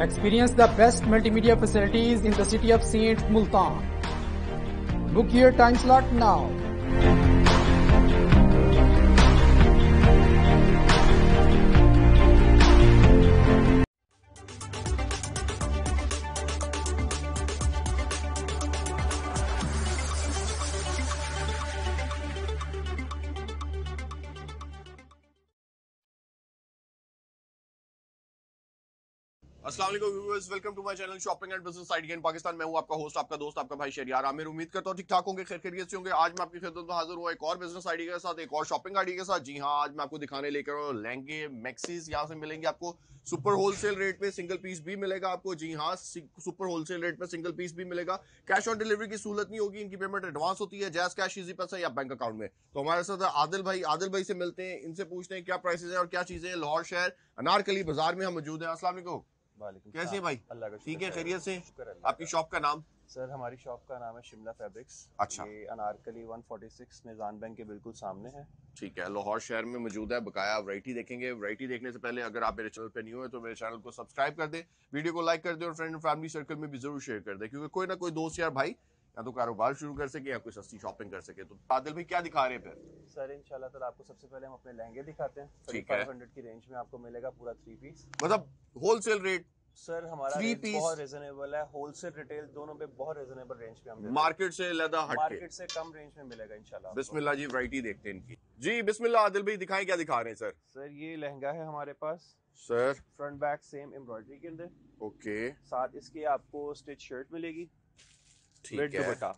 Experience the best multimedia facilities in the city of Saint Multan. Book your time slot now. अस्सलाम वालेकुम viewers, welcome to my channel shopping and business idea in Pakistan. मैं हूं आपका host, आपका दोस्त, आपका भाई शहरियार आमिर। उम्मीद करता हूं ठीक ठाक होंगे, खैर खैरियत से होंगे। आज मैं आपकी खिदमत में हाजिर हुआ एक और बिजनेस आइडिया के साथ, एक और शॉपिंग आइडिया के साथ। जी हां, आज मैं आपको दिखाने लेकर लहंगे मैक्सीज यहां से मिलेंगे आपको सुपर होलसेल रेट पे। सिंगल पीस भी मिलेगा आपको। जी हां, सुपर होलसेल रेट पे सिंगल पीस भी मिलेगा। कैश ऑन डिलीवरी की सूरत नहीं होगी, इनकी पेमेंट एडवांस होती है, जैस कैश, इजी पैसा या बैंक अकाउंट में। तो हमारे साथ आदिल भाई से मिलते हैं, इनसे पूछते हैं क्या प्राइसेस है और क्या चीजें। लाहौर शहर अनारकली बाजार में हम मौजूद हैं। अस्सलाम वालेकुम। कैसे हैं भाई? अल्लाह का ठीक है, खैरियत से। शुक्र आपकी शॉप का नाम? सर, हमारी शॉप का नाम है शिमला फैब्रिक्स। अच्छा। ये अनारकली 146 निजान बैंक के बिल्कुल सामने है। ठीक है, लाहौर शहर में मौजूद है। बकाया वैरायटी देखेंगे। वैरायटी देखने से पहले अगर आप मेरे चैनल पे न्यू है तो मेरे चैनल को सब्सक्राइब कर दे, वीडियो को लाइक कर दे और फ्रेंड और फैमिली सर्कल में भी जरूर शेयर कर दे, क्योंकि कोई ना कोई दोस्त यार भाई या तो कारोबार शुरू कर सके या कोई सस्ती शॉपिंग कर सके। तो आदिल भाई क्या दिखा रहे हैं फिर? सर इंशाल्लाह ताला आपको सबसे पहले हम अपने लहंगे दिखाते हैं। ठीक है। 3500 की रेंज में आपको मिलेगा पूरा 3 पीस। मतलब होलसेल रेट? सर हमारा थ्री रेट पीस बहुत रिजनेबल है, होलसेल रिटेल दोनों पे बहुत रिजनेबल रेंज पे हम देते हैं। मार्केट से लदा हटके, मार्केट से कम रेंज में मिलेगा इंशाल्लाह। बिस्मिल्लाह जी, वैरायटी देखते हैं इनकी। जी बिस्मिल्लाह। आदिल भाई दिखाएं, क्या दिखा रहे हैं सर? सर ये लहंगा है हमारे पास, sir front back same embroidery के अंदर। ओके, साथ इसके आपको स्टिच शर्ट मिलेगी, ठीक विद है दुपट्टा।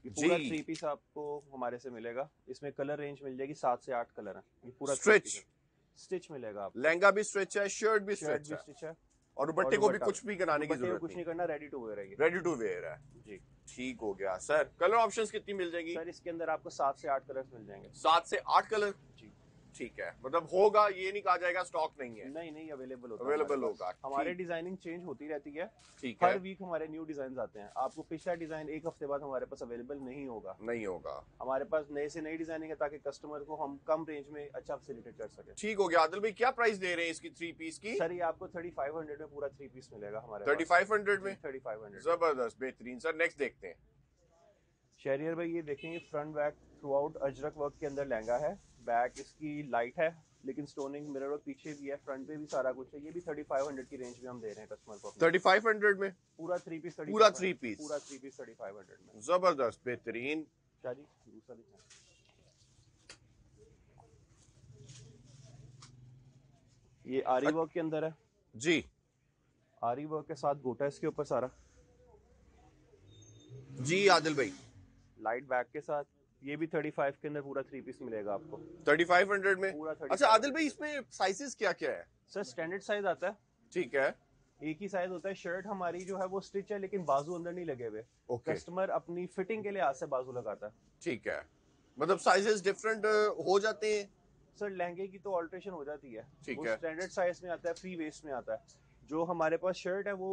ये जी। पूरा 3 पीस आपको हमारे से मिलेगा। इसमें कलर रेंज मिल जाएगी 7 से 8 कलर हैं। ये पूरा स्ट्रिच स्टिच मिलेगा आपको। लहंगा भी स्ट्रिच है, शर्ट भी शर्ट स्ट्रिच भी है स्टिच है और दुपट्टे को भी कुछ भी कराने की दुपट्टे को जरूरत कुछ नहीं, नहीं करना, रेडी टू वेयर है ये। रेडी टू वेयर है। जी ठीक हो गया सर। कलर ऑप्शंस कितनी मिल जाएगी? सर, इसके अंदर आपको 7 से 8 कलर्स मिल जाएंगे। 7 से 8 कलर? जी ठीक है, मतलब होगा, ये नहीं कहा जाएगा स्टॉक नहीं है। नहीं अवेलेबल होता है अवेलेबल हमारे पास। होगा। हमारे ठीक। डिजाइनिंग चेंज होती रहती है। ठीक हर है, वीक हमारे न्यू डिजाइन आते हैं। आपको पिछला डिजाइन एक हफ्ते बाद हमारे पास अवेलेबल नहीं होगा। नहीं होगा। हमारे पास नए से नई डिजाइनिंग है ताकि कस्टमर को हम कम रेंज में अच्छा फैसिलिटेट कर सके। ठीक हो गया। आदिल भाई क्या प्राइस दे रहे हैं इसकी 3 पीस की? सर ये आपको 3500 में पूरा 3 पीस मिलेगा हमारे 3500 में? 3500। जबरदस्त, बेहतरीन सर। नेक्स्ट देखते हैं। शहरियर भाई ये देखेंगे, front back through out Ajrak work के अंदर लहंगा है। बैक इसकी लाइट है लेकिन स्टोनिंग मिरर वर्क पीछे भी है, फ्रंट पे भी सारा कुछ है। ये भी 3500 की रेंज में हम दे रहे हैं कस्टमर को। 3500 में पूरा 3 पीस पूरा 3 पीस? पूरा 3 पीस 3500 में। जबरदस्त, बेहतरीन। क्या जी, दूसरा दिखाएं। ये आरी वर्क के अंदर है जी। आरी वर्क के साथ गोटा इसके ऊपर सारा। जी आदिल भाई, लाइट बैक के साथ ये भी 35 के अंदर पूरा 3 पीस मिलेगा आपको 3500 में पूरा 35। अच्छा आदिल भाई, इसमें साइजेस क्या क्या है? सर स्टैंडर्ड साइज आता है, ठीक है। एक ही साइज होता है। शर्ट हमारी जो है वो स्टिच है लेकिन बाजू अंदर नहीं लगे हुए। ओके। कस्टमर अपनी फिटिंग के लिए हाथ से बाजू लगाता है। ठीक है, मतलब साइजेस डिफरेंट हो जाते हैं? सर लहंगे की तो ऑल्ट्रेशन हो जाती है। ठीक वो है। स्टैंडर्ड साइज में आता है, फ्री वेस्ट में आता है। जो हमारे पास शर्ट है वो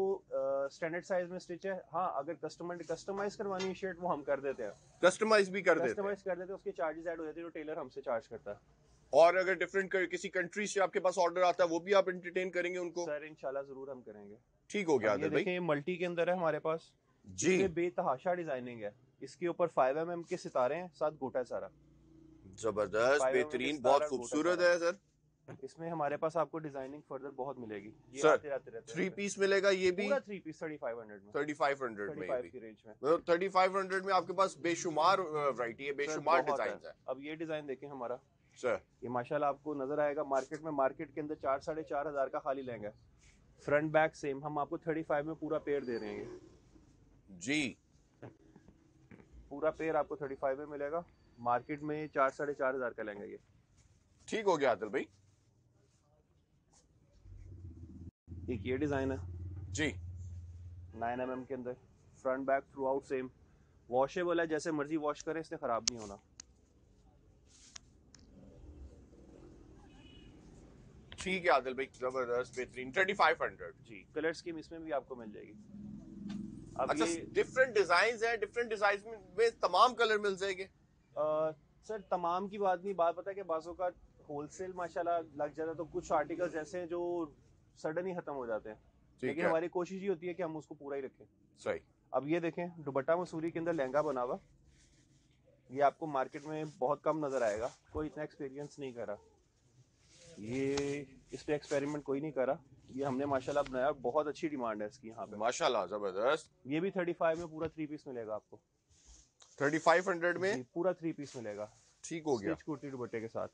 स्टैंडर्ड साइज में स्टिच है। हाँ, अगर कस्टमर ने कस्टमाइज करवानी है शर्ट वो हम कर देते हैं। कस्टमाइज भी कर देते हैं? कस्टमाइज कर देते हैं, उसके चार्जेस ऐड हो जाते हैं जो टेलर हमसे चार्ज करता है। और अगर डिफरेंट किसी कंट्री से आपके पास ऑर्डर आता है वो भी आप एंटरटेन करेंगे उनको? सर इंशाल्लाह जरूर हम करेंगे। ठीक हो गया ये आदिल भाई। देखें, मल्टी के अंदर है हमारे पास जी। इसमें बेतहाशा डिजाइनिंग है। इसके ऊपर 5mm के सितारे हैं, साथ गोटा है सारा। जबरदस्त, 5mm बेहतरीन, के बहुत सितारा खूबसूरत गोटा है सर। इसमें हमारे पास आपको डिजाइनिंग फर्दर बहुत मिलेगी। ये सर, आते रहते रहते 3 पीस मिलेगा ये भी? पूरा 3 पीस 3500 में। 3500 में 35 भी? की रेंज में। मतलब 3500 में आपके पास बेशुमार वैरायटी है, बेशुमार बहुत है। डिजाइन है। अब ये डिजाइन देखें हमारा, सर ये माशाल्लाह आपको नजर आएगा मार्केट के अंदर 4 साढ़े 4 हजार का खाली लहंगा है। फ्रंट बैक सेम, हम आपको 35 में पूरा पेयर दे रहे हैं। जी, पूरा पेयर आपको 35 में मिलेगा। मार्केट में 4 साढ़े 4 हजार का लहंगा ये। ठीक हो गया आदिल भाई। एक ये डिजाइन है जी। 9mm के अंदर, front back through out same, washable है, जैसे मर्जी वॉश करें, इससे खराब नहीं होना। ठीक है आदिल भाई, जबरदस्त, बेहतरीन। 3500 जी। कलर स्कीम इसमें भी आपको मिल जाएगी। अब अच्छा, ये डिफरेंट डिजाइन है, डिफरेंट डिजाइन में तमाम कलर मिल जाएंगे? सर तमाम की बात नहीं, बात पता है कि बाजों का होलसेल माशाल्लाह लग जाता है, तो कुछ आर्टिकल्स ऐसे हैं जो सडन ही खत्म हो जाते हैं। लेकिन हमारी कोशिश ये होती है कि हम उसको पूरा ही रखें। सही। अब ये देखें, दुपट्टा मसूरी के अंदर लहंगा बना हुआ, ये आपको मार्केट में बहुत कम नजर आएगा, कोई इतना एक्सपीरियंस नहीं करा, ये इस पे एक्सपेरिमेंट कोई नहीं करा, ये हमने माशाल्लाह बनाया, बहुत अच्छी डिमांड है इसकी यहाँ पे माशाल्लाह, जबरदस्त। ये भी 35 में पूरा 3 पीस मिलेगा आपको, 3500 में पूरा 3 पीस मिलेगा, ठीक हो गया। स्टिच कुर्ती दुपट्टे के साथ।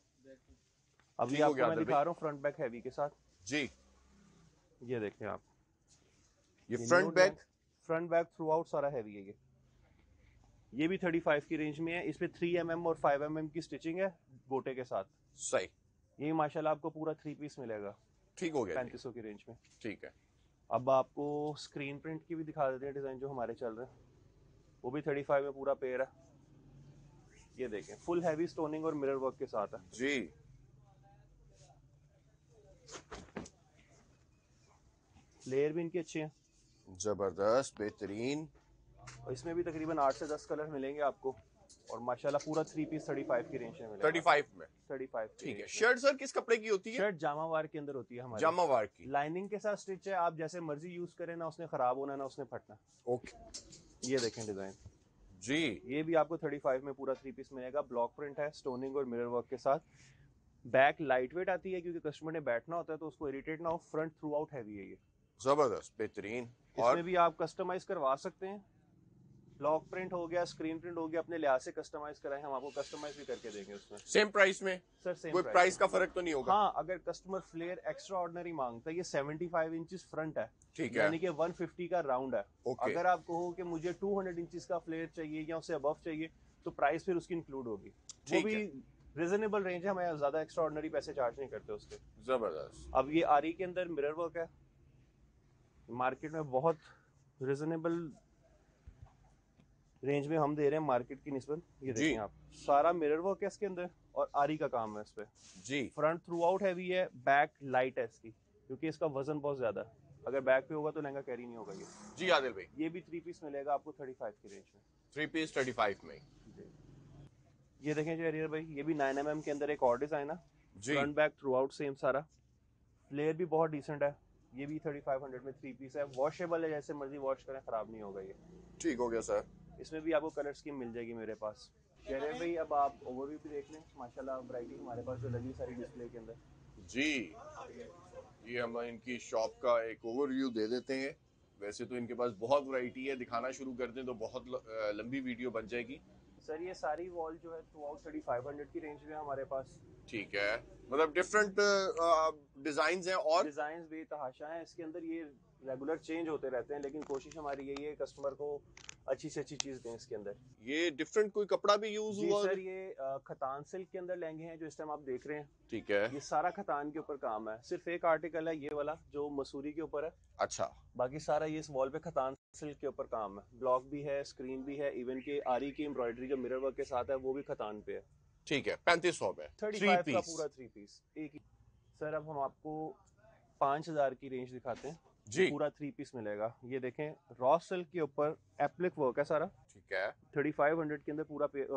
अभी ठीक हो आपको गया मैं आदिल दिखा रहा हूँ फ्रंट बैक हैवी के साथ, जी। ये देखें आप, ये फ्रंट बैक थ्रू आउट सारा हैवी है ये भी 35 की रेंज में है। इस पे 3 mm और 5 mm की स्टिचिंग है गोटे के साथ। सही। ये माशाल्लाह आपको पूरा 3 पीस मिलेगा, ठीक हो गया, 3500 की रेंज में। ठीक है। अब आपको स्क्रीन प्रिंट की भी दिखा देते हैं डिजाइन जो हमारे चल रहे हैं, वो भी 35 में पूरा पेयर है। ये देखें, फुल हैवी स्टोनिंग और मिरर वर्क के साथ है जी। लेयर भी इनके अच्छे हैं, जबरदस्त, बेहतरीन। और इसमें भी तकरीबन 8 से 10 कलर मिलेंगे आपको, और माशाल्लाह पूरा 3 पीस 35 की रेंज में मिलेगा। 35 में 35 ठीक है। शर्ट सर किस कपड़े की होती है? शर्ट जामावार के अंदर होती है हमारी, जामावार की। लाइनिंग के साथ स्टिच है, आप जैसे मर्जी यूज करें, ना उसने खराब होना ना उसने फटना। ओके। ये देखें डिजाइन जी, ये भी आपको 35 में पूरा 3 पीस मिलेगा, ब्लॉक प्रिंट है, स्टोनिंग और मिरर वर्क के साथ। बैक लाइट वेट आती है क्योंकि कस्टमर ने बैठना होता है तो उसको इरिटेट ना हो। फ्रंट थ्रू आउट हैवी है ये, जबरदस्त, बेहतरीन। इसमें भी आप कस्टमाइज करवा सकते हैं, ब्लॉक प्रिंट हो गया, स्क्रीन प्रिंट हो गया, अपने लिहाज से कस्टमाइज कराएं, हम आपको कस्टमाइज भी करके देंगे उसमें। सेम प्राइस में? सर सेम कोई प्राइस का फर्क तो नहीं होगा? हाँ, अगर कस्टमर फ्लेयर एक्स्ट्रा ऑर्डिनरी मांगता है, ये 75 इंचेस फ्रंट है, ठीक है, यानी कि 150 का राउंड है। ओके। अगर आप कहो कि मुझे 200 इंचेस का फ्लेयर चाहिए या उससे अबव चाहिए तो प्राइस फिर उसकी इंक्लूड होगी। वो भी रिजनेबल रेंज है, हमें ज्यादा एक्स्ट्रा ऑर्डिनरी पैसे चार्ज नहीं करते उसके। जबरदस्त। अब ये आरी के अंदर मिरर वर्क है, मार्केट में बहुत रिजनेबल रेंज में हम दे रहे हैं मार्केट की निस्बत। ये देखिए आप, सारा मिरर वर्क है इसके अंदर और आरी का काम है इस पे जी। फ्रंट थ्रू आउट हैवी है, बैक लाइट है इसकी क्योंकि इसका वजन बहुत ज्यादा है, अगर बैक पे होगा तो लहंगा कैरी नहीं होगा ये। जी आदिल भाई, ये भी 3 पीस मिलेगा आपको 35 की रेंज में। 3 पीस 35 में। ये देखें जरियर भाई, ये भी 9 mm के अंदर एक और डिजाइन है, front back through out same सारा, फ्लेयर भी बहुत डिसेंट है। ये भी 3500 में 3 पीस है, वॉशेबल है, जैसे मर्जी वॉश करें खराब नहीं होगा ये। ठीक हो गया सर। इसमें भी आपको कलर स्कीम मिल जाएगी मेरे पास। शहर भाई अब आप ओवरव्यू भी देख लें, माशाल्लाह वैरायटी हमारे पास जो लगी सारी डिस्प्ले के अंदर। जी, ये हम इनकी शॉप का एक ओवरव्यू दे देते हैं। वैसे तो इनके पास बहुत वैरायटी है, दिखाना शुरू कर दें तो बहुत लंबी वीडियो बन जाएगी। सर ये सारी वॉल जो है थ्रू आउट 3500 की रेंज में हमारे पास। ठीक है, मतलब डिफरेंट डिजाइन हैं और डिजाइन बेतहाशा हैं इसके अंदर, ये रेगुलर चेंज होते रहते हैं, लेकिन कोशिश हमारी यही है कस्टमर को अच्छी से अच्छी चीज दें इसके अंदर। ये डिफरेंट कोई कपड़ा भी यूज हुआ? सर ये खतान सिल्क के अंदर लहंगे हैं जो इस टाइम आप देख रहे हैं। ठीक है, ये सारा खतान के ऊपर काम है, सिर्फ एक आर्टिकल है ये वाला जो मसूरी के ऊपर है। अच्छा, बाकी सारा ये इस वॉल पे खतान सिल्क के ऊपर काम है, ब्लॉक भी है, स्क्रीन भी है, इवन के आरी की एम्ब्रॉयडरी जो मिरर वर्क के साथ है वो भी खतान पे है। ठीक है, 3500 में 35 का पूरा 3 पीस एक ही। सर अब हम आपको 5000 की रेंज दिखाते हैं जी। पूरा 3 पीस मिलेगा। ये देखें, रॉ सिल्क के ऊपर एप्लिक वर्क है सारा। ठीक है, 3500 के अंदर पूरा पेयर,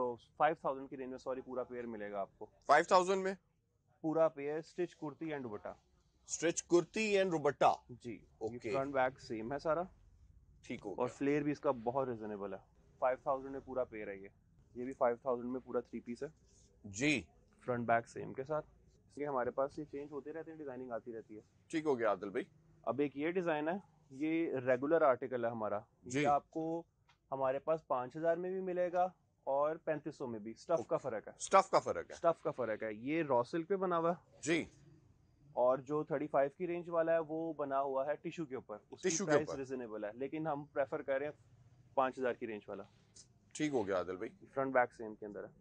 5000 की रेंज में सॉरी पूरा पेयर मिलेगा आपको। 5000 में पूरा pair, stitch kurti and dupatta. Stitch kurti and dupatta, जी ओके। फ्रंट बैक सेम है सारा, ठीक हो और गया। फ्लेयर भी इसका बहुत रिजनेबल है। 5000 में पूरा पेयर है ये भी 5000 में पूरा 3 पीस है जी, फ्रंट बैक सेम के साथ। ये हमारे पास ये चेंज होते रहते हैं, डिजाइनिंग आती रहती है। ठीक हो गया आदिल भाई। अब एक ये डिजाइन है, ये रेगुलर आर्टिकल है हमारा, ये आपको हमारे पास 5000 में भी मिलेगा और 3500 में भी। स्टफ का फर्क है, स्टफ का फर्क है, स्टफ का फर्क है। ये रॉ सिल्क पे बना हुआ है जी, और जो 35 की रेंज वाला है वो बना हुआ है टिश्यू के ऊपर, उसकी टिश्यू के प्राइस ऊपर रिजनेबल है, लेकिन हम प्रेफर कर रहे हैं 5000 की रेंज वाला। ठीक हो गया आदिल भाई। फ्रंट बैक सेम के अंदर है,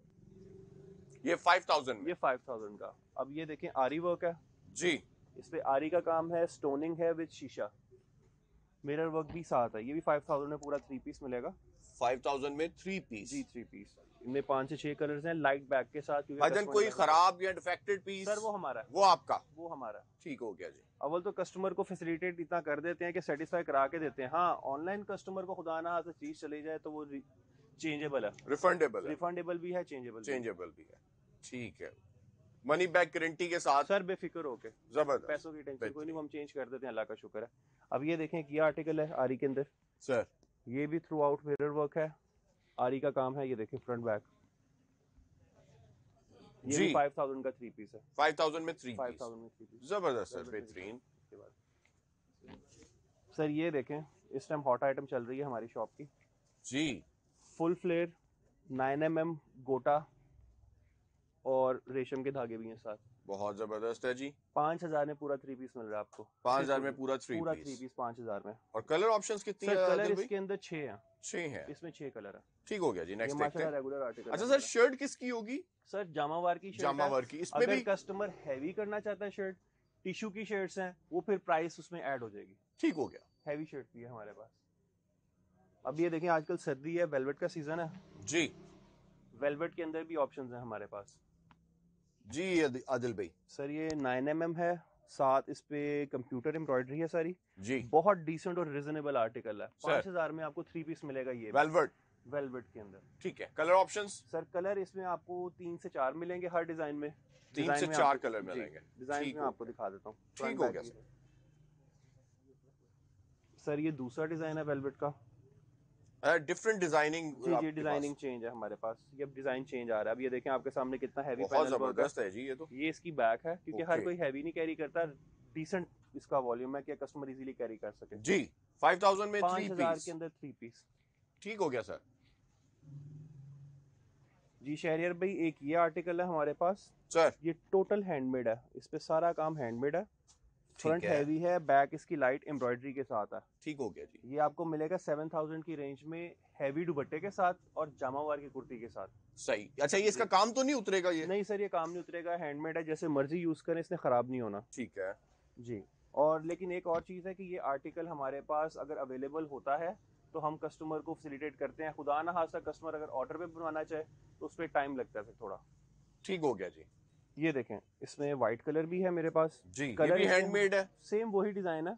ये 5000 में, ये 5000 का। अब ये देखें, आरी वर्क है जी, इस पे, आरी का काम है, स्टोनिंग है विद शीशा, मिरर वर्क भी साथ है। ये भी 5000 में पूरा 3 पीस मिलेगा। 5000 में 3 पीस जी 3 पीस, इनमें 5 से 6 कलर्स हैं, लाइट बैक के साथ। भाईजान कोई खराब या डिफेक्टेड पीस? सर वो हमारा है, वो आपका, वो हमारा है। ठीक हो गया जी। अव्वल तो कस्टमर को फैसिलिटेट इतना कर देते हैं कि सेटिस्फाई करा के देते हैं। हाँ, ऑनलाइन कस्टमर को खुदा ना हाथ चीज चली जाए तो वो चेंजेबल है, रिफंडेबल है, रिफंडेबल भी है, चेंजेबल चेंजेबल भी है। ठीक है, मनी बैक गारंटी के साथ सर बेफिक्र होके, जबरदस्त। पैसों की टेंशन कोई नहीं, हम चेंज कर देते हैं, अल्लाह का शुक्र है। अब ये देखें कि ये आर्टिकल है आरी के अंदर सर, ये भी थ्रू आउट मिरर वर्क है, आरी का काम है। ये देखें फ्रंट बैक, ये जी। भी 5000 का 3 पीस है। 5000 में 3 पीस, 5000 में 3 पीस जबरदस्त सर, बेहतरीन। सर ये देखें, इस टाइम हॉट आइटम चल रही है हमारी शॉप की, जी। फुल फ्लेयर 9mm गोटा और रेशम के धागे भी हैं साथ। बहुत जबरदस्त है जी। 5000 में पूरा 3 पीस मिल रहा है आपको। 5000 में पूरा 3 पूरा पीस। 3 पीस 5000 में। और कलर ऑप्शंस कितनी सर है कलर आदिल भाई? इसके अंदर 6 हैं। 6 है, इसमें 6 कलर है। ठीक हो गया जी। ये नेक्स्ट देखते माशाल्लाह हैं। रेगुलर आर्टिकल अच्छा है सर, हमारा। शर्ट किसकी होगी? सर जामावार की शर्ट जामावार की, इसमें अगर भी कस्टमर हैवी करना चाहता है शर्ट, टिश्यू की शर्ट्स हैं, वो फिर प्राइस उसमें ऐड हो जाएगी। ठीक हो गया हैवी शर्ट भी है हमारे पास। अब ये देखें, आजकल सर्दी है, वेलवेट का सीजन है, जी। वेलवेट के अंदर भी ऑप्शंस हैं हमारे पास। जी आदिल भाई, सर ये 9mm है, साथ इस पे कंप्यूटर एम्ब्रॉयडरी है सारी, जी। बहुत डिसेंट और रिजनेबल आर्टिकल है। सर। 5000 में आपको 3 पीस मिलेगा ये वेलवेट, वेलवेट के अंदर। ठीक है। कलर ऑप्शंस सर कलर इसमें आपको 3 से 4 मिलेंगे हर डिजाइन में। 3 से 4 कलर मिलेंगे। डिजाइन ठीक में हो आपको दिखा देता हूँ। ठीक हो गया सर ये दूसरा डिजाइन है वेलवेट का। Different designing. जी डिजाइनिंग चेंज है हमारे पास, ये अब डिजाइन चेंज आ रहा है। अब ये देखें आपके सामने कितना हैवी बहुत जबरदस्त है जी ये तो। ये इसकी बैक है, क्योंकि हर Okay. कोई हैवी नहीं कैरी करता, डिसेंट इसका वॉल्यूम है कि कस्टमर इजीली कैरी कर सके। जी। 5000 में 3 5000 पीस, के अंदर 3 पीस। ठीक हो गया सर। जी शहरियर भाई, एक ये आर्टिकल है हमारे पास, सर, ये टोटल हैंडमेड है, इस पे सारा काम हैंडमेड है। फ्रंट है। हैवी है, बैक इसकी लाइट एम्ब्रॉयडरी के साथ है। ठीक हो गया जी। ये आपको मिलेगा 7000 की रेंज में, हैवी दुपट्टे के साथ और जामावार की कुर्ती के साथ। सही। अच्छा, ये इसका काम तो नहीं उतरेगा ये? नहीं सर, ये काम नहीं उतरेगा, हैंडमेड है, जैसे मर्जी यूज करें, इसने खराब नहीं होना। ठीक है जी। और लेकिन एक और चीज़ है कि ये आर्टिकल हमारे पास अगर अवेलेबल होता है तो हम कस्टमर को फैसिलिटेट करते हैं। खुदा ना खास्ता कस्टमर अगर ऑर्डर पे बनवाना चाहे तो उस पर टाइम लगता है फिर थोड़ा। ठीक हो गया जी। ये देखें, इसमें वाइट कलर भी है मेरे पास जी, ये कलर भी हैंडमेड है। सेम वही डिजाइन है,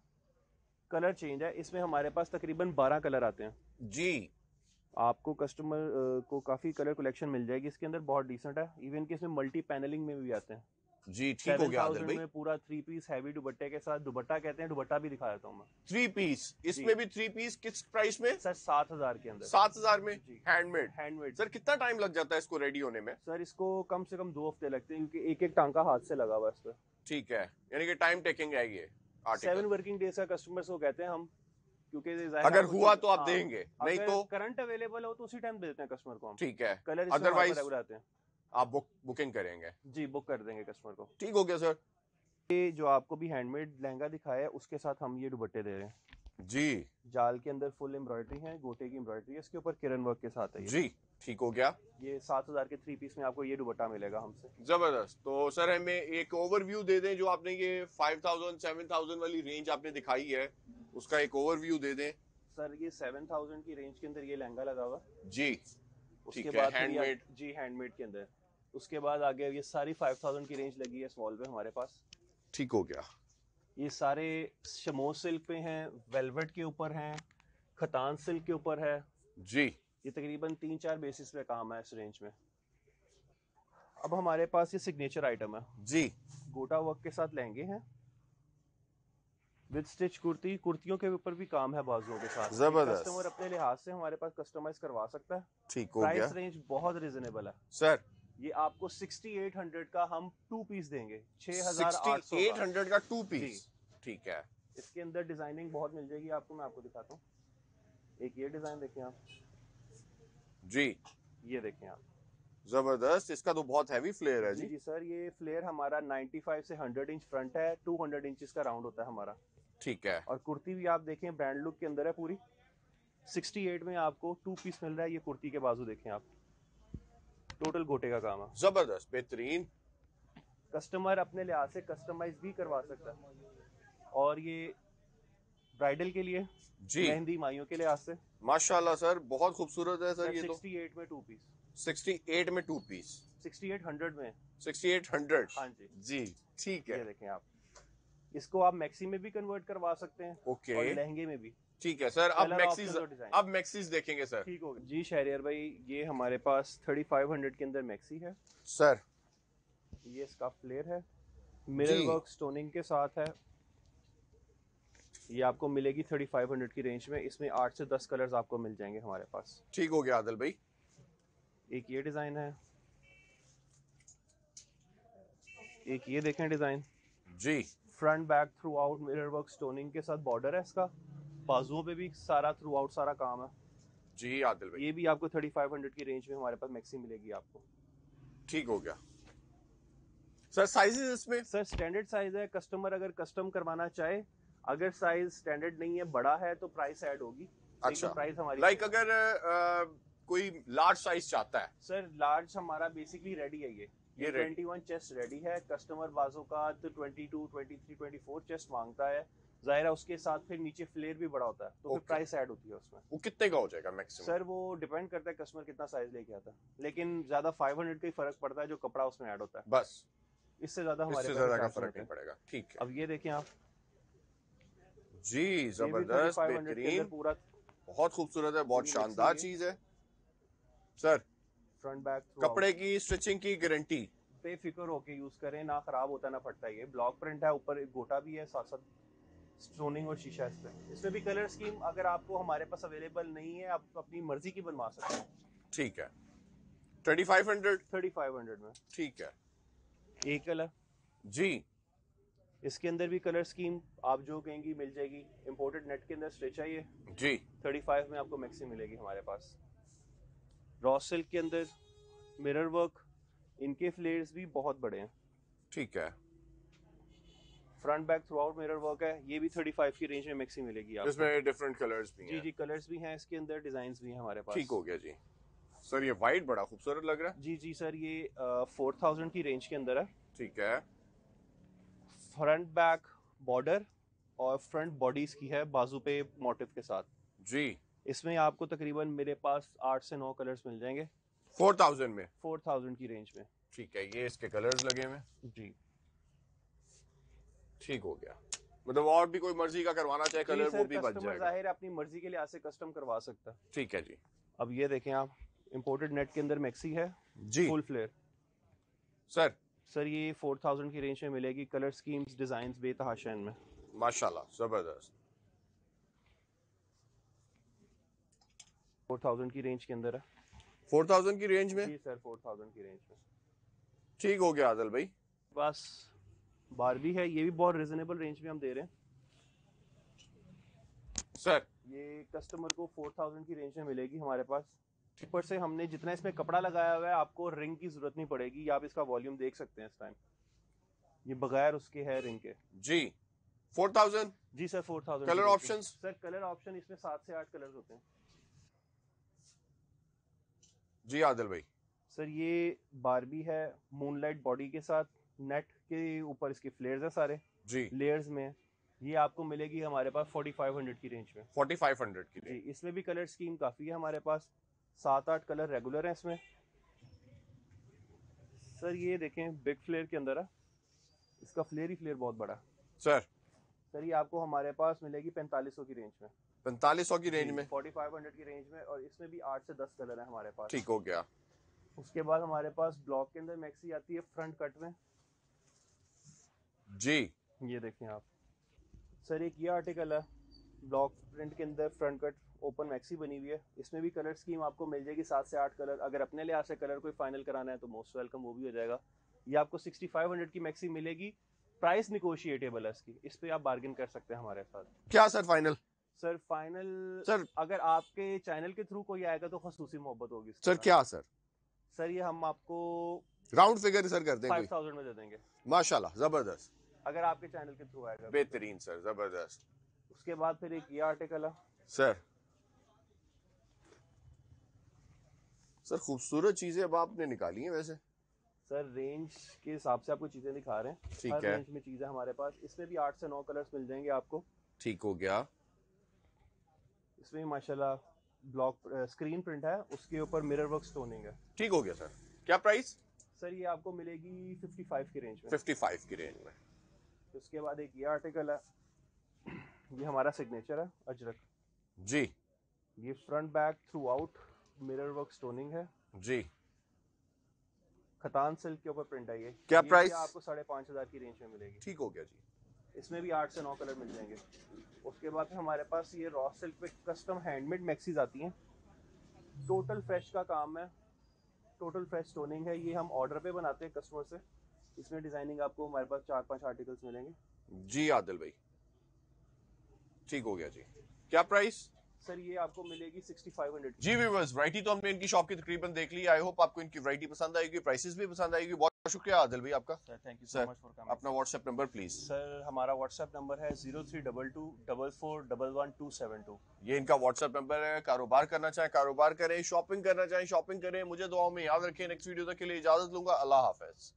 कलर चेंज है। इसमें हमारे पास तकरीबन 12 कलर आते हैं। जी। आपको कस्टमर को काफी कलर कलेक्शन मिल जाएगी इसके अंदर, बहुत डिसेंट है। इवन कि इसमें मल्टी पैनलिंग में भी आते हैं। जी, ठीक हो गया आदिल 7000 भाई। में पूरा 3 पीस हैवी दुपट्टे के साथ, दुपट्टा कहते हैं, दुपट्टा भी दिखा देता हूँ मैं। 3 पीस, इसमें भी 3 पीस किस प्राइस में? सर 7000 के अंदर। 7000 में जी। हैंडमेड। हैंडमेड। सर कितना टाइम लग जाता है इसको रेडी होने में? सर इसको कम से कम 2 हफ्ते लगते हैं, क्योंकि एक एक टांका हाथ से लगा हुआ है इस पर। ठीक है, यानी कि टाइम टेकिंग है ये 7 आर्टिकल। वर्किंग डेज का कस्टमर्स को कहते हैं हम, क्योंकि अगर हुआ तो आप देंगे, नहीं अगर तो करंट अवेलेबल हो तो उसी टाइम दे देते हैं कस्टमर को हम। ठीक है। कलर अदरवाइज रेगुलर आते हैं। आप बुकिंग करेंगे। जी बुक कर देंगे कस्टमर को। ठीक हो गया सर। ये जो आपको भी हैंडमेड लहंगा दिखाया है, उसके साथ हम ये दुपट्टे दे रहे हैं। जी। जाल के अंदर फुल एम्ब्रॉयडरी है, गोटे की एम्ब्रॉयडरी है, इसके ऊपर किरण वर्क के साथ है ये। जी, ठीक हो गया। ये 7000 के 3 पीस में आपको ये दुपट्टा मिलेगा हमसे। जबरदस्त। तो सर हमें एक ओवरव्यू दे दें, जो आपने ये 5000 7000 वाली रेंज आपने दिखाई है, उसका एक ओवरव्यू दे दें। सर ये 7000 की रेंज के अंदर ये लहंगा लगा हुआ जी, उसके ठीक है। बाद फिर ये- हैंडमेड। जी हैंडमेड के अंदर। उसके बाद आगे ये सारी 5000 की रेंज लगी है इस वॉल पे हमारे पास। ठीक हो गया। ये सारे शमो सिल्क पे हैं, वेलवेट के ऊपर हैं, खतान सिल्क के ऊपर है। जी। ये तकरीबन 3-4 बेसिस पे काम है इस रेंज में। अब हमारे पास ये सिग्नेचर आइटम है, जी। गोटा वर्क के साथ लहंगे हैं विद स्टिच कुर्ती, कुर्तियों के ऊपर भी काम है बाजुओं के साथ। जबरदस्त। कस्टमर अपने लिहाज से हमारे पास कस्टमाइज करवा सकता है। ठीक हो गया प्राइस रेंज बहुत रिजनेबल है सर। ये आपको 6800 का हम 2 पीस देंगे, 6800 का। 6800 का 2 पीस, ठीक है। इसके अंदर डिजाइनिंग बहुत मिल जाएगी आपको, मैं आपको दिखाता हूँ। एक ये डिजाइन देखें आप, जी। ये देखें आप। जबरदस्त, इसका तो बहुत हैवी फ्लेयर है जी जी। जी सर, ये फ्लेयर हमारा 95 से 100 इंच फ्रंट है, 200 इंचेस का राउंड होता है हमारा। ठीक है। और कुर्ती भी आप देखें ब्रांड लुक के अंदर है पूरी। 68 में आपको 2 पीस मिल रहा है। ये कुर्ती के बाजू देखें आप, टोटल गोटे का काम है। जबरदस्त, बेहतरीन। कस्टमर अपने लिहाज से कस्टमाइज भी करवा सकता है। और ये ब्राइडल के लिए, जी। मेहंदी माइयों के लिहाज से। माशाल्लाह सर, बहुत खूबसूरत है सर ये तो। 68 में 2 पीस, 68 में 2 पीस, 6800 में। 6800। हाँ जी जी, ठीक ये है। देखें आप, इसको आप मैक्सी में भी कन्वर्ट करवा सकते हैं ओके। और लहंगे में भी। ठीक है सर। अब Colour मैक्सीज, options और design। अब मैक्सीज देखेंगे सर। ठीक हो गया जी शहरियार भाई, ये हमारे पास 3500 के अंदर मैक्सी है। सर ये इसका फ्लेयर है, मिरर जी। वर्क स्टोनिंग के साथ है। ये आपको मिलेगी 3500 की रेंज में। इसमें 8 से 10 कलर्स आपको मिल जाएंगे हमारे पास। ठीक हो गया आदिल भाई। एक ये डिजाइन है, एक ये देखें डिजाइन। जी front back throughout mirror work stoning के साथ बॉर्डर है इसका। बाजुओं पे भी सारा थ्रू आउट सारा काम है। जी आदिल भाई। ये भी आपको 3500 की रेंज में हमारे पास मैक्सी मिलेगी आपको। ठीक हो गया सर। साइजेस इसमें? सर स्टैंडर्ड साइज है, कस्टमर अगर कस्टम करवाना चाहे, अगर साइज स्टैंडर्ड नहीं है, बड़ा है तो प्राइस ऐड होगी। अच्छा, तो प्राइस हमारी लाइक अगर कोई लार्ज साइज चाहता है? सर लार्ज हमारा बेसिकली रेडी है। ये ready? 21 चेस्ट रेडी है। कस्टमर बाजों का तो 22, 23, 24 चेस्ट मांगता है। जाहिर है उसके साथ फिर नीचे फ्लेयर भी बड़ा होता है, तो फिर Okay. प्राइस ऐड होती है उसमें। वो कितने का हो जाएगा मैक्सिमम? सर वो डिपेंड करता है कस्टमर कितना साइज लेके आता है, लेकिन ज्यादा 500 का ही फर्क पड़ता है जो कपड़ा उसमें ऐड होता है। बस इससे ज्यादा हमारे इससे पास ज्यादा का charge फर्क होते नहीं हैं। पड़ेगा। ठीक है अब ये देखें आप, जी, ये भी जबरदस्त, 3500 के अंदर बेहतरीन, पूरा बहुत खूबसूरत है, बहुत पूरी शानदार mixing चीज है सर। फ्रंट बैक कपड़े की स्टिचिंग की गारंटी? बेफिक्र होके यूज करें, ना खराब होता ना फटता है। ये ब्लॉक प्रिंट है, ऊपर एक गोटा भी है, साथ साथ स्टोनिंग और शीशा इस पे। इसमें भी कलर स्कीम अगर आपको हमारे पास अवेलेबल नहीं है, आप अपनी मर्जी की बनवा सकते हैं। ठीक है 3500। 3500 में ठीक है एक कलर। जी। इसके अंदर भी कलर स्कीम आप जो कहेंगी मिल जाएगी। इंपोर्टेड नेट के अंदर स्टिच है ये। जी 35 में आपको मैक्सी मिलेगी हमारे पास। रॉ सिल्क के अंदर मिरर वर्क, इनके फ्लेयर्स भी बहुत बड़े हैं। ठीक है। Front back throughout mirror work है। ये भी 35 की रेंज में मैक्सी मिलेगी आपको। इसमें डिफरेंट कलर्स भी जी हैं? जी, कलर्स भी हैं इसके अंदर, डिजाइन भी हैं हमारे पास। ठीक हो गया जी। सर ये वाइट बड़ा खूबसूरत लग रहा है। जी जी सर, ये 4000 की रेंज के अंदर है। ठीक है फ्रंट बैक बॉर्डर और फ्रंट बॉडीज की है बाजू पे मोटिव के साथ। जी। इसमें आपको तकरीबन मेरे पास 8 से 9 कलर्स मिल जाएंगे 4000 में? 4000 की रेंज में। ठीक है, ये इसके कलर्स लगे हुए हैं। जी ठीक हो गया। मतलब और भी कोई मर्जी का करवाना चाहे कलर वो भी बच जाएगा? जाहिर है अपनी मर्जी के लिहाज से कस्टम करवा सकता है। ठीक है जी। अब ये देखें आप, इंपोर्टेड नेट के अंदर मैक्सी है जी फुल फ्लेयर। सर सर ये 4000 की रेंज में मिलेगी। कलर स्कीम्स डिजाइन बेतहाशा इनमें। माशाल्लाह जबरदस्त। 4000 की रेंज के अंदर है। 4000 की रेंज में? जी सर 4000 की रेंज में। ठीक हो गया आदिल भाई। बस बारबी है, ये भी बहुत रिजनेबल रेंज में हम दे रहे हैं। सर ये कस्टमर को 4000 की रेंज में मिलेगी हमारे पास। ऊपर से हमने जितना इसमें कपड़ा लगाया हुआ है, आपको रिंग की जरूरत नहीं पड़ेगी। आप इसका वॉल्यूम देख सकते हैं इस टाइम, ये बगैर उसके है रिंग के। जी 4000। जी sir 4000। Colour options? Sir colour option इसमें 7 से 8 कलर्स होते हैं। जी आदिल भाई। सर ये बारबी है मूनलाइट बॉडी के साथ, नेट के ऊपर इसके फ्लेयर्स हैं सारे जी लेयर्स में। ये आपको मिलेगी हमारे पास 4500 की रेंज में। 4500 की जी रेंज। इसमें भी कलर स्कीम काफी है हमारे पास, 7-8 कलर रेगुलर हैं इसमें। सर ये देखें बिग फ्लेयर के अंदर है, इसका फ्लेयर ही फ्लेयर बहुत बड़ा है। सर ये आपको हमारे पास मिलेगी 4500 की रेंज में। 4500 की रेंज में? 4500 की रेंज में, और इसमें भी 8 से 10 कलर है हमारे पास। ठीक हो गया। उसके बाद हमारे पास ब्लॉक के अंदर मैक्सी आती है फ्रंट कट में। जी ये देखें आप सर, एक ये आर्टिकल है ब्लॉक प्रिंट के अंदर फ्रंट कट ओपन मैक्सी बनी हुई है। इसमें भी कलर स्कीम आपको मिल जाएगी 7 से 8 कलर। अगर अपने लिहाज से कलर कोई फाइनल कराना है तो मोस्ट वेलकम, वो भी हो जाएगा। ये आपको 6500 की मैक्सी मिलेगी। प्राइस निगोशिएटेबल है इसकी, इस पे आप बार्गेन कर सकते हैं हमारे साथ। क्या sir final? Sir final sir अगर आपके चैनल के थ्रू कोई आएगा तो खसूसी मोहब्बत होगी इसके सर साथ। क्या सर? सर ये हम आपको राउंड फिगर सर कर दें कोई? 5000 में दे देंगे माशाल्लाह जबरदस्त, अगर आपके चैनल के थ्रू आएगा। बेहतरीन सर, जबरदस्त। उसके बाद फिर एक ये आर्टिकल है सर सर खूबसूरत चीजें अब आपने निकाली हैं वैसे। सर रेंज के हिसाब से आपको चीजें दिखा रहे हैं। ठीक हर है। रेंज में चीजें हमारे पास। इसमें भी 8 से 9 कलर्स मिल जाएंगे आपको। ठीक हो गया। इसमें माशाल्लाह ब्लॉक स्क्रीन प्रिंट है, उसके ऊपर मिरर वर्क स्टोनिंग है। ठीक हो गया सर। क्या प्राइस? सर ये आपको मिलेगी 55 की रेंज में। 55 की रेंज में। उसके बाद एक ये आर्टिकल है, ये हमारा सिग्नेचर है अजरक। जी ये front back throughout mirror work stoning है। जी खतान सिल्क के ऊपर प्रिंट है ये। क्या ये प्राइस? भी आपको 5,500 की रेंज में मिलेगी। ठीक हो गया जी। इसमें भी 8 से 9 कलर मिल जाएंगे। उसके बाद फिर हमारे पास ये रॉ सिल्क पे कस्टम हैंडमेड मैक्सीज आती हैं। टोटल फ्रेश का काम है, टोटल फ्रेश स्टोनिंग है। ये हम ऑर्डर पे बनाते हैं कस्टमर से। इसमें डिजाइनिंग आपको हमारे पास 4-5 आर्टिकल्स मिलेंगे जी आदिल भाई, ठीक हो गया जी। क्या प्राइस? सर। ये आपको मिलेगी 6,500 की। जी व्यूअर्स, वैरायटी तो हमने इनकी शॉप की तकरीबन देख ली। आई होप आपको इनकी वैरायटी पसंद आएगी, प्राइसेस भी पसंद आएगी। बहुत शुक्रिया आदिल भाई आपका। Sir thank you so sir much for coming. अपना व्हाट्सएप नंबर प्लीज। सर हमारा व्हाट्सएप नंबर है 032244111272। ये इनका व्हाट्सएप नंबर है। कारोबार करना चाहें कारोबार करें, शॉपिंग करना चाहें शॉपिंग करें। मुझे दुआओं में याद रखें। नेक्स्ट वीडियो तक के लिए इजाजत लूंगा। अल्लाह हाफिज।